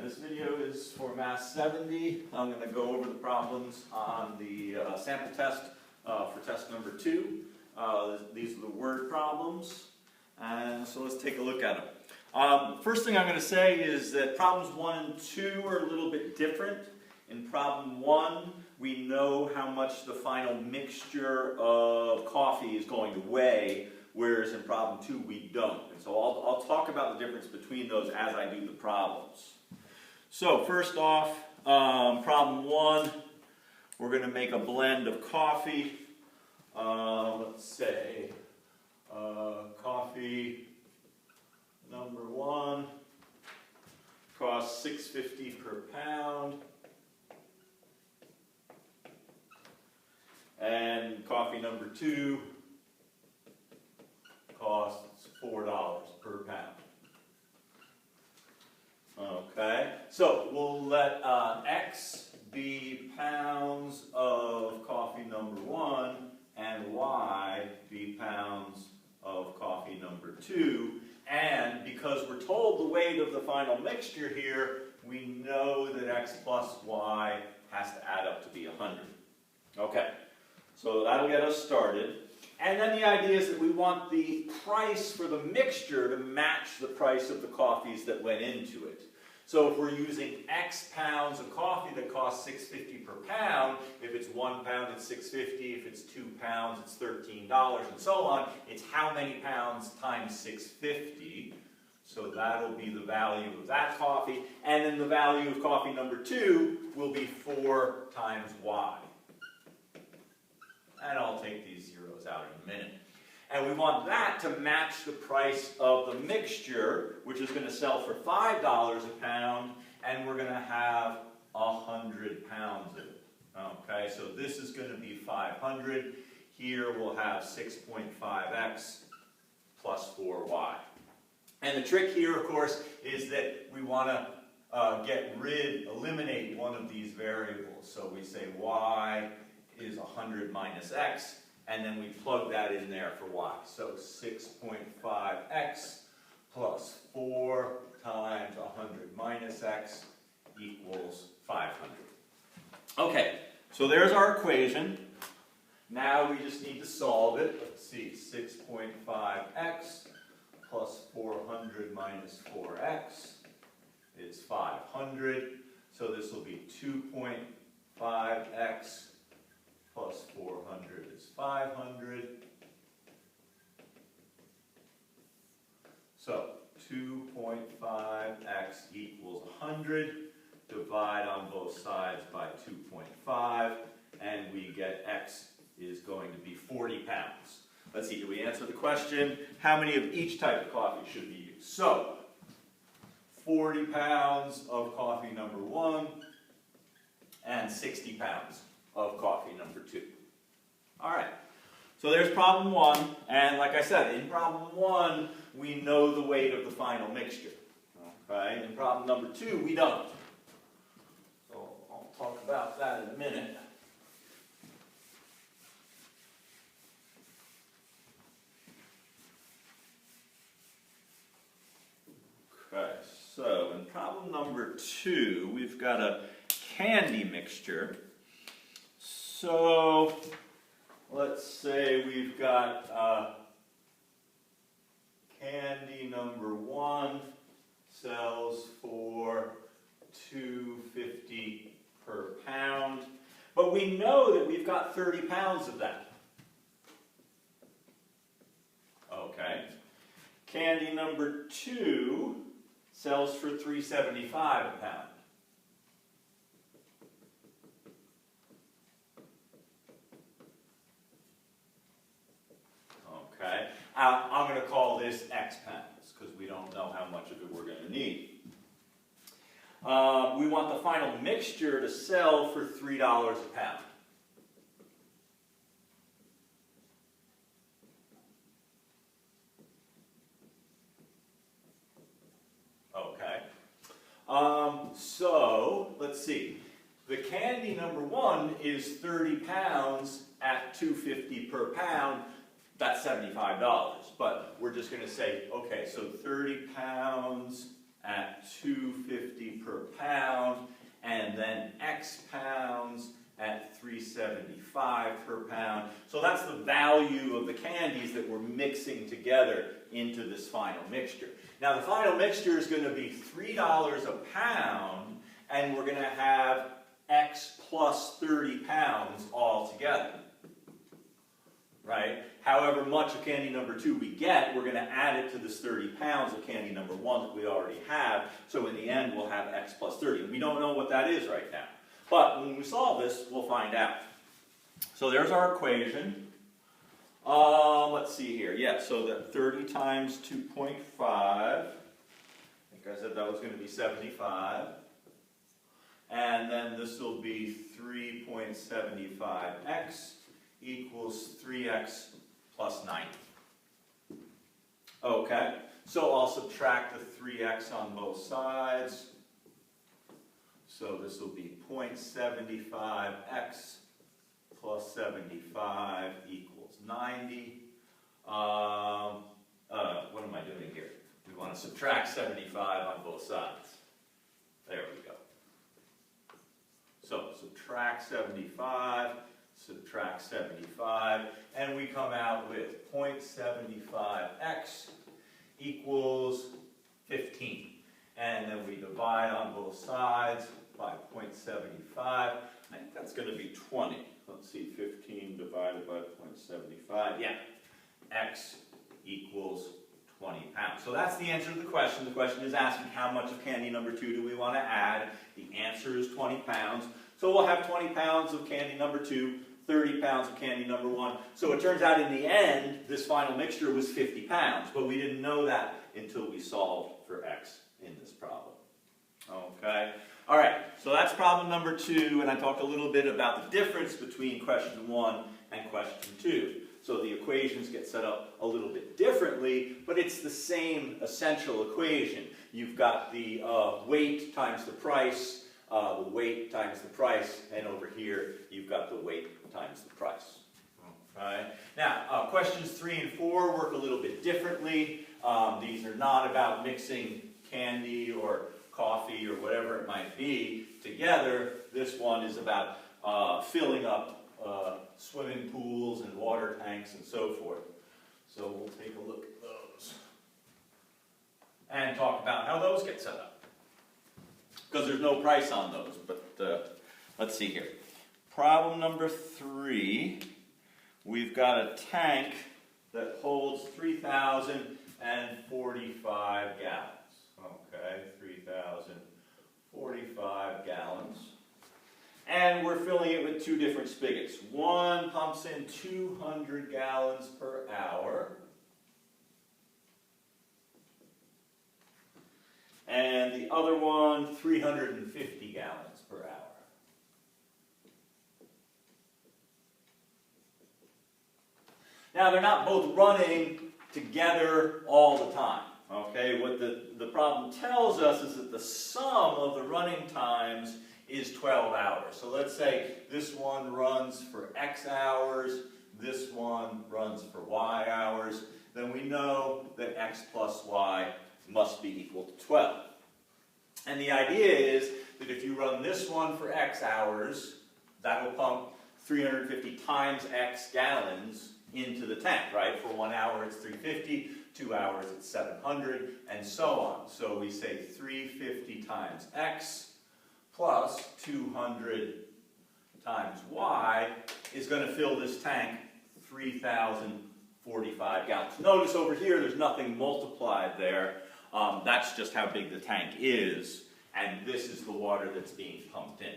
This video is for Math 70. I'm going to go over the problems on the sample test for test number 2. These are the word problems, and so let's take a look at them. First thing I'm going to say is that problems 1 and 2 are a little bit different. In problem 1, we know how much the final mixture of coffee is going to weigh, whereas in problem 2 we don't. And so I'll talk about the difference between those as I do the problems. So first off, problem 1, we're going to make a blend of coffee. Let's say coffee number 1 costs $6.50 per pound. And coffee number 2 costs $4 per pound. Okay, so we'll let X be pounds of coffee number 1 and Y be pounds of coffee number 2. And because we're told the weight of the final mixture here, we know that X plus Y has to add up to be 100. Okay. So that'll get us started. And then the idea is that we want the price for the mixture to match the price of the coffees that went into it. So if we're using X pounds of coffee that costs $6.50 per pound, if it's 1 pound it's $6.50, if it's 2 pounds it's $13, and so on, it's how many pounds times $6.50. So that'll be the value of that coffee. And then the value of coffee number 2 will be 4 times Y. And I'll take these zeros out in a minute. And we want that to match the price of the mixture, which is going to sell for $5 a pound, and we're going to have 100 pounds of it. Okay, so this is going to be 500. Here we'll have 6.5x plus 4y. And the trick here, of course, is that we want to eliminate one of these variables. So we say y is 100 minus x, and then we plug that in there for y. So 6.5x plus 4 times 100 minus x equals 500. Okay, so there's our equation. Now we just need to solve it. Let's see, 6.5x plus 400 minus 4x is 500. So this will be 2.5x plus 400 is 500. So 2.5x equals 100. Divide on both sides by 2.5, and we get x is going to be 40 pounds. Let's see, did we answer the question? How many of each type of coffee should we use? So 40 pounds of coffee number 1 and 60 pounds of coffee number 2. All right, so there's problem 1, and like I said, in problem 1, we know the weight of the final mixture. Okay, in problem number 2, we don't. So I'll talk about that in a minute. Okay, so in problem number 2, we've got a candy mixture. So let's say we've got candy number 1 sells for $2.50 per pound, but we know that we've got 30 pounds of that. Okay. Candy number 2 sells for $3.75 a pound. Okay, I'm going to call this X pounds because we don't know how much of it we're going to need. We want the final mixture to sell for $3 a pound. Okay, so let's see. The candy number 1 is 30 pounds at $2.50 per pound. That's $75, but we're just going to say, okay, so 30 pounds at 250 per pound, and then X pounds at 375 per pound. So that's the value of the candies that we're mixing together into this final mixture. Now the final mixture is going to be $3 a pound, and we're going to have X plus 30 pounds all together. Right? However much of candy number 2 we get, we're going to add it to this 30 pounds of candy number 1 that we already have. So in the end, we'll have X plus 30. We don't know what that is right now. But when we solve this, we'll find out. So there's our equation. Let's see here. Yeah, so that 30 times 2.5. I think I said that was going to be 75. And then this will be 3.75x equals 3x plus 90. Okay, so I'll subtract the 3x on both sides. So this will be 0.75x plus 75 equals 90. What am I doing here? We want to subtract 75 on both sides. There we go. So subtract 75, subtract 75, and we come out with 0.75x equals 15. And then we divide on both sides by 0.75. I think that's going to be 20. Let's see, 15 divided by 0.75. Yeah, x equals 20 pounds. So that's the answer to the question. The question is asking how much of candy number 2 do we want to add. The answer is 20 pounds. So we'll have 20 pounds of candy number 2, 30 pounds of candy number 1. So it turns out in the end, this final mixture was 50 pounds. But we didn't know that until we solved for x in this problem. Okay? All right, so that's problem number 2, and I talked a little bit about the difference between question 1 and question 2. So the equations get set up a little bit differently, but it's the same essential equation. You've got the weight times the price, and over here you've got the weight times the price. Okay? Now, questions 3 and 4 work a little bit differently. These are not about mixing candy or coffee or whatever it might be together. This one is about filling up swimming pools and water tanks and so forth. So we'll take a look at those and talk about how those get set up. Because there's no price on those, but let's see here. Problem number 3, we've got a tank that holds 3,045 gallons. Okay, 3,045 gallons. And we're filling it with 2 different spigots. One pumps in 200 gallons per hour. And the other one, 350 gallons per hour. Now, they're not both running together all the time. Okay, what the problem tells us is that the sum of the running times is 12 hours. So let's say this one runs for X hours, this one runs for Y hours. Then we know that X plus Y must be equal to 12. And the idea is that if you run this one for X hours, that will pump 350 times X gallons into the tank, right? For 1 hour it's 350, 2 hours it's 700, and so on. So we say 350 times X plus 200 times Y is going to fill this tank 3,045 gallons. Notice over here there's nothing multiplied there. That's just how big the tank is, and this is the water that's being pumped in.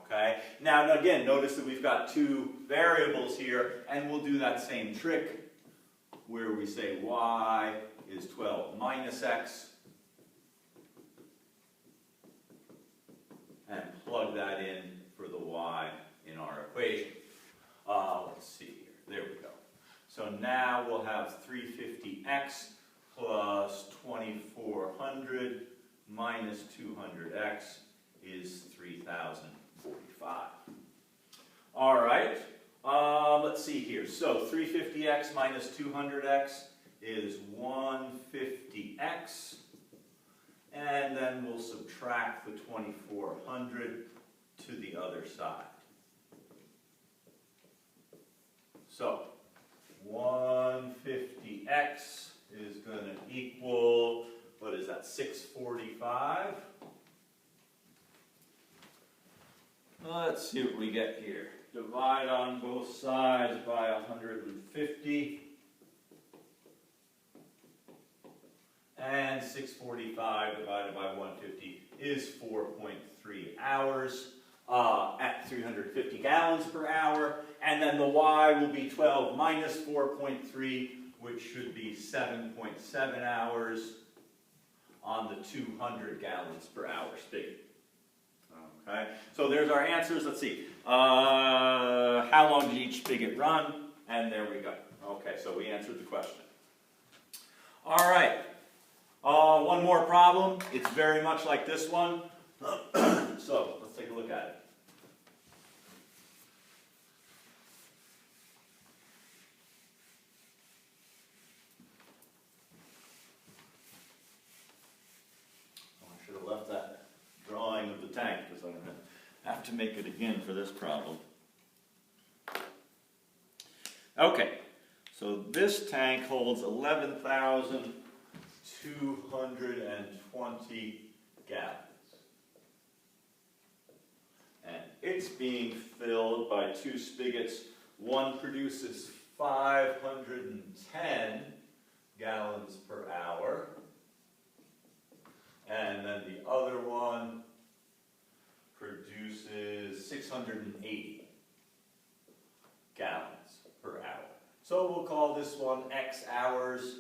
Okay. Now again, notice that we've got 2 variables here, and we'll do that same trick where we say Y is 12 minus X, and plug that in for the Y in our equation. Let's see here. There we go. So now we'll have 350X plus 2,400 minus 200X is 3,045. All right. Let's see here. So 350X minus 200X is 150X. and then we'll subtract the 2400 to the other side. So 150x is going to equal, what is that, 645? Let's see what we get here. Divide on both sides by 150. And 645 divided by 150 is 4.3 hours at 350 gallons per hour. And then the y will be 12 minus 4.3, which should be 7.7 hours on the 200 gallons per hour spigot. Okay, so there's our answers. Let's see. How long did each spigot run? And there we go. Okay, so we answered the question. All right. One more problem. It's very much like this one. So let's take a look at it. Oh, I should have left that drawing of the tank because I'm going to have to make it again for this problem. Okay, so this tank holds 11,220 gallons. And it's being filled by two spigots. One produces 510 gallons per hour. And then the other one produces 680 gallons per hour. So we'll call this one X hours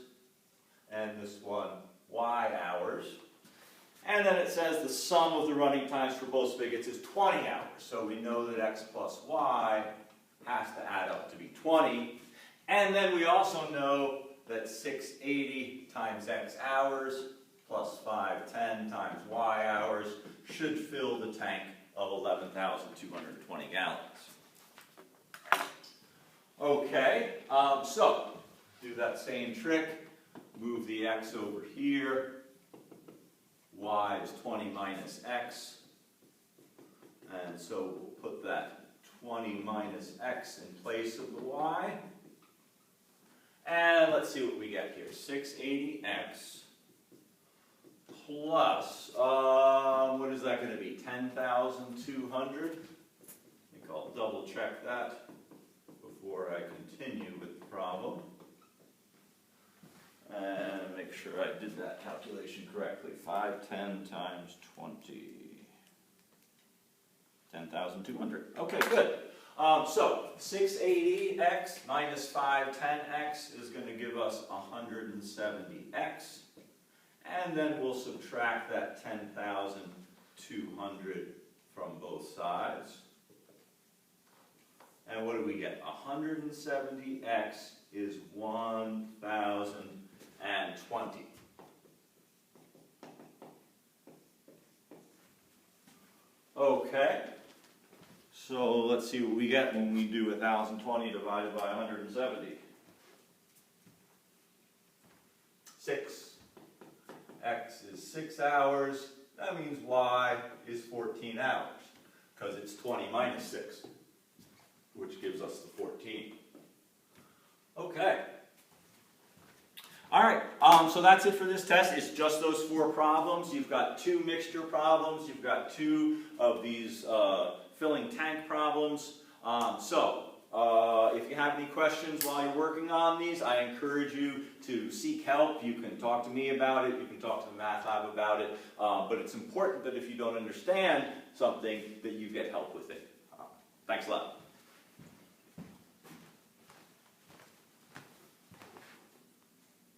and this one Y hours. And then it says the sum of the running times for both spigots is 20 hours. So we know that X plus Y has to add up to be 20. And then we also know that 680 times X hours plus 510 times Y hours should fill the tank of 11,220 gallons. Okay, so do that same trick. Move the X over here. Y is 20 minus X. And so we'll put that 20 minus X in place of the Y. And let's see what we get here. 680X plus, what is that going to be? 10,200? I think I'll double check that before I continue with the problem. And make sure I did that calculation correctly. 510 times 20. 10,200. Okay, good. So 680x minus 510x is going to give us 170x. And then we'll subtract that 10,200 from both sides. And what do we get? 170x is 1,020. Okay. So let's see what we get when we do 1,020 divided by 170. 6. X is 6 hours. That means Y is 14 hours because it's 20 minus 6, which gives us the 14. Okay. All right, so that's it for this test. It's just those 4 problems. You've got 2 mixture problems. You've got 2 of these filling tank problems. If you have any questions while you're working on these, I encourage you to seek help. You can talk to me about it. You can talk to the math lab about it. But it's important that if you don't understand something, that you get help with it. Thanks a lot.